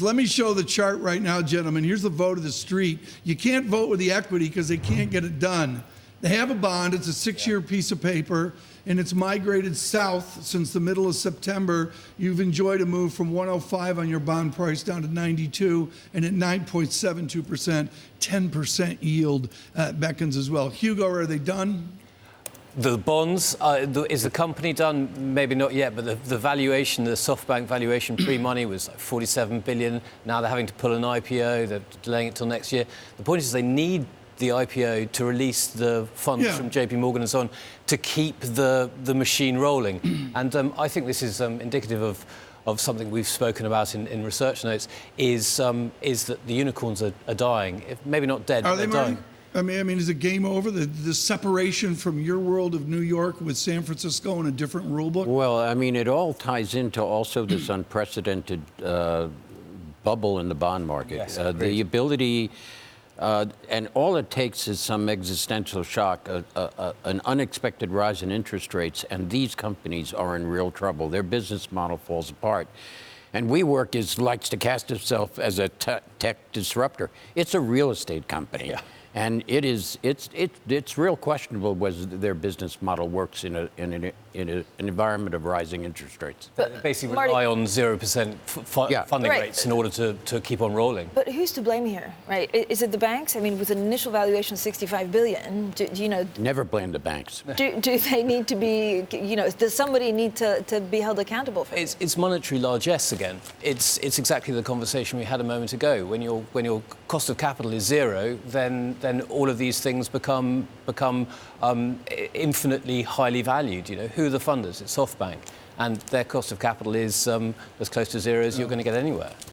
Let me show the chart right now, gentlemen. Here's the vote of the street. You can't vote with the equity because they can't get it done. They have a bond. It's a 6-year piece of paper, and it's migrated south since the middle of September. You've enjoyed a move from 105 on your bond price down to 92, and at 9.72%, 10% yield beckons as well. Hugo, are they done? The bonds, is the company done? Maybe not yet, but the valuation, the SoftBank valuation pre-money was like 47 billion. Now they're having to pull an IPO. They're delaying it till next year. The point is they need the IPO to release the funds from JP Morgan and so on to keep the machine rolling. And I think this is indicative of something we've spoken about in research notes, is that the unicorns are dying. Maybe not dead, but they're dying. I mean, is it game over? The separation from your world of New York with San Francisco and a different rule book? Well, I mean, it all ties into also this unprecedented bubble in the bond market. Yes, the ability, and all it takes is some existential shock, an unexpected rise in interest rates, and these companies are in real trouble. Their business model falls apart. And WeWork likes to cast itself as a tech disruptor. It's a real estate company. Yeah. And it's real questionable whether their business model works in an environment of rising interest rates. But basically rely on 0% funding rates in order to keep on rolling. But who's to blame here, right? Is it the banks? I mean, with an initial valuation of 65 billion, do you know? Never blame the banks. Do they need to be, does somebody need to be held accountable for it? It's monetary largesse again. It's exactly the conversation we had a moment ago. When your cost of capital is zero, then all of these things become infinitely highly valued. Who are the funders? It's SoftBank, and their cost of capital is as close to zero as you're going to get anywhere.